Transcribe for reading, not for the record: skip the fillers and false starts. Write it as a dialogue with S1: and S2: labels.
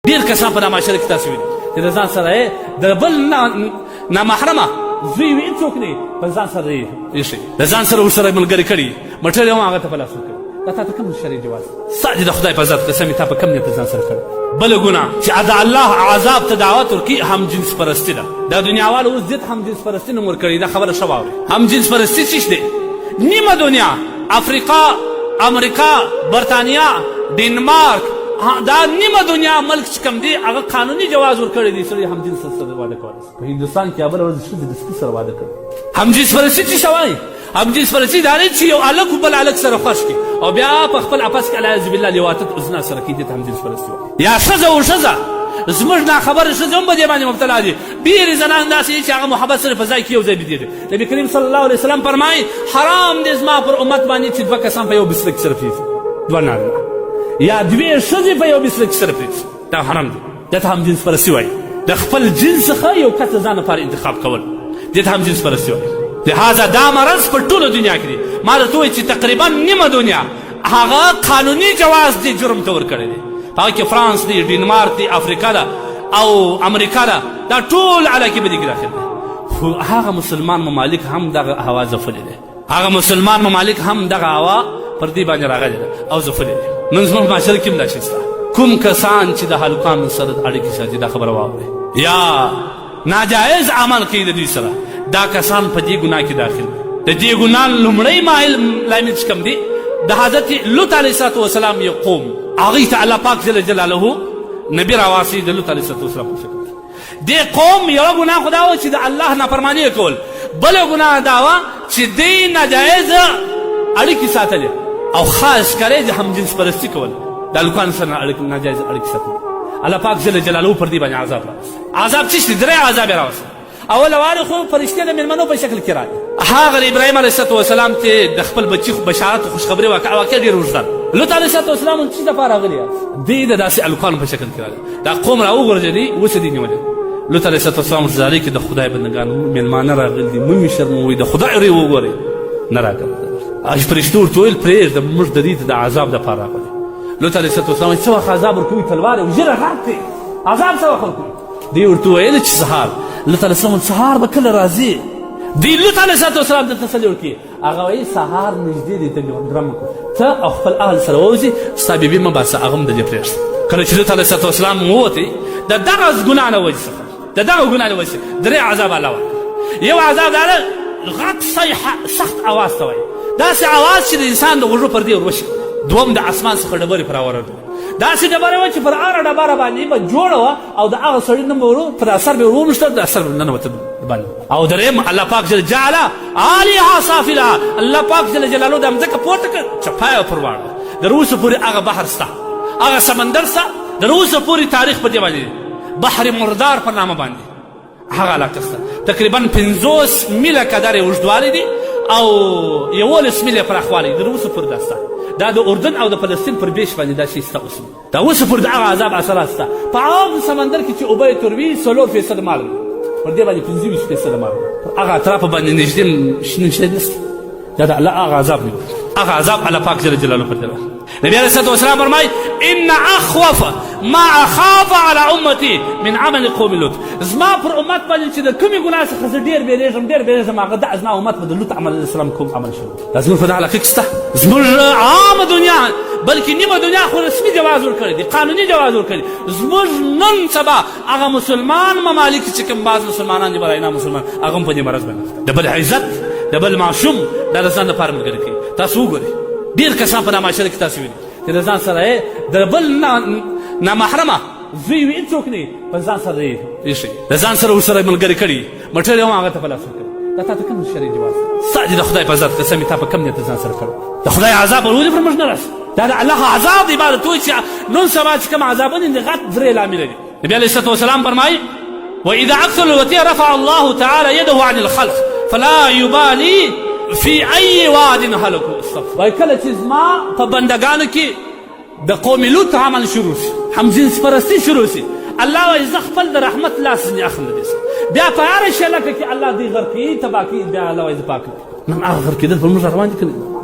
S1: ډېر کسان په معاشره کې تاسو وینئ چې د ځان سره یې د بل نامحرمه زوی وي هېڅوک نه یې په ځان سره یې ایښی د ځان سره ورسره ملګري کړي مټر هم هغه ته په لاس ورکوي دا تا ته کوم شرعي جواز ستا دې د خدای په ذات قسم تا په کوم نیت ځان سره کړی بله ګناه چې د الله عذاب ته دعوت ورکړي هم جنس پرستي ده دا دنیاوالو اوس ضد هم جنس پرستي نوم ورکړي دا خبره ښه واورئ هم جنس پرستي څه دی نیمه دنیا افریقا امریکا برطانیا ډنمارک دا نیمه دنیا ملک چې کوم دی هغه قانوني جواز ورکړی دی سړی هم جنس سره واده کولی په هندوستان کې بله ورځ ښځې د سپي سره واده کړی هم جنس پرستي څه شه وایي هم جنس پرستي دا دی چې یو هلک بل هلک سره خوښ کړي او بیا په خپل اپس کې علیاذ بالله لواطت اذنا سره کړي دې ته هم جنس پرستي وایي یا ښځه و ښځه زموږ ناخبره ښځې هم په دې باندې مبتلا دي ډېرې زنان داسې دي چې هغه محبت سره په ځای کې یو ځای بدېږي نبي کریم صلی الله علیه وسلم فرمایي حرام دی زما پر امت باندې چې دوه کسان په یو بستره کې سره پرېږدي دوه نارینه یا دوې ښځې په یو بستره کې سره پرېږدي دا حرام دی دې ته هم جنس پرستي وایي د خپل جنس څخه یو کس د ځان لپاره انتخاب کول دې ته هم جنس پرستي وایي لهذا دا مرض په ټوله دنیا کې دی ما درته ووایي چې تقریبا نیمه دنیا هغه قانوني جواز دی جرم ته ورکړی دی په هغه کې فرانس دی ډنمارک دی افریقا ده او امریکا ده دا ټول علاقې په دې کې داخل دی خو هغه مسلمان ممالک هم دغه هوا ځپلې دی هغه مسلمان ممالک هم دغه هوا پر دې باندې راغلی ده او ځپلې دی نن زموږ معاشره کې هم دا شی شته کوم کسان چې د هلکانو سره اړیکې ساتي دا خبره واورئ یا ناجایز عمل کوي د دوی سره دا کسان په دې ګناه کې داخل دي د دې ګناه لومړی لامل چې کوم دی د حضرت لوط علیه السلام یو قوم هغوی ته الله پاک جل جلاله نبي راواسی د لوط علیه السلام په شکل دې قوم یوه ګناه خو دا وه چې د الله نافرماني یې کول بله ګناه دا وه چې دوی ناجایزه اړیکې ساتلې او خاص کری د همجنس پرستي کول د هلکانو سره ناجایزه اړیکې ساتل الله پاک جل جلاله پر دې باندې عذاب راوست عذاب څه شي درې عذاب یې راوست اوله وارې خو فرشتې د مېلمنو په شکل کې راغلي هغه د ابراهیم علیه السلام ته د خپل بچي بشارت او خوشخبري واقع ډېر اوږده لوط علیه السلام څه دپاره راغلي دوی د داسې هلکانو په شکل کې راغلي دا قوم راوغورځېدي اوس یې دوی نیولي لوط علیه السلام زارۍ کې د خدای بندګان مېلمانه راغلي دي مه مې شرموئ د خدای ری وګورئ نه راګرځه فرشتو ورته وویل پرېږده موږ د دې ته د عذاب دپاره راغلي لوط علیه السلام څه وخت عذاب ورکوي تلوار یې ژر غږ کړي عذاب څه وخت ورکوي دوی ورته ویل چې سهار لوط علیه السلام سهار به کله راځي دوی لوط علیه السلام ته تسلي ورکوي هغه وایي سهار نږدې دی ته ګرم ته او خپل اهل سره ووځي ستا بیبي مه باسه هغه هم د دې پرېږده کله چې لوط علیه السلام ووتی د دغه ګناه نه وجې څخه د دغه ګناه نه وجې درې عذاب الله ورکړه یو عذاب دا ده غټ صیحه سخت اواز ته وایي داسې اواز چې د انسان د غوږو پردې ور وشي دوم د اسمان څخه ډبرې پر راورده داسې ډبره وه چې پر هره ډبره باندې به جوړه وه او د هغه سړي نوم به پر اثر به ور وموښته د اثر به ننوته باندې او درېیم الله پاک جل جلاله عالیها سافلها الله پاک جل جلاله د مځکه پورته کړه چپایه پر واړه د روسو پورې هغه بحر سته هغه سمندر سته د روسو پورې تاریخ په دې باندې بحر مردار په نامه باندې هغه علاقه سته تقریبا 50 میله قدر یې اوږدوالی دی او 11 میله پراخوالی د روسو پورې دا سته دا د اردن او د فلسطین پر بیش باندې دا شی شته اوس دا اوس پر د هغه عذاب اثرات شته په عام سمندر کې چې اوبه یې تروي 4% مال پر دې باندې 25% مال پر هغه اطرافه باندې نږدې شنه شی نشته دا د الله هغه عذاب دی هغه عذاب الله پاک جل جلاله پر دې نبی علیه السلام فرمایي ان اخوف ما اخاف على امتي من عمل قوم لوط زما پر امت باندې چې د کومې ګناه څخه زه ډېر بیریږم هغه د زما امت به د لوط علیه السلام کوم عمل شوی دا زموږ په دغه علاقه کې شته زموږ عامه دنیا بلکې نیمه دنیا خو رسمي جواز ورکړی دی قانوني جواز ورکړی زموږ نن سبا هغه مسلمان ممالک چې کوم بعض مسلمانان دي براینا مسلمان هغه هم په دې مرض باندې د بل عزت د بل معشوم دا د ځان لپاره ملګري کوي تاسو وګورئ ډېر کسان په معاشره کې تاسو وینئ چې د ځان سره یې د بل نامحرمه زوی وي هېڅوک نه په ځان سره یې ایښی د ځان سره ورسره ملګري کړي مټر هم هغه ته په لاس ورکوي دا تا ته کوم شرعي جواز ستا دې د خدای په ذات قسم تا په کوم نیت ځان سره کړی د خدای عذاب ولې پر موږ نه راسي دا د الله عذاب دی عبادت وایي چې نن سبا چې کوم عذابونه دي غټ درې لامله دي نبي علیه السلام فرمایي واذا عكس الوتي رفع الله تعالى يده عن الخلق فلا يبالي في اي واد هلكوا وای کله چې زما په بندګانو کې د قوم لوط عمل شروع شي هم جنس پرستي شروع شي الله وایي زه خپل د رحمت لاس نه اخلم بیا په هره شلکه کې الله دې غرقي تباہ کوي بیا الله وایي زه پاک نن هغه غرقېدل پر موږ روان دي که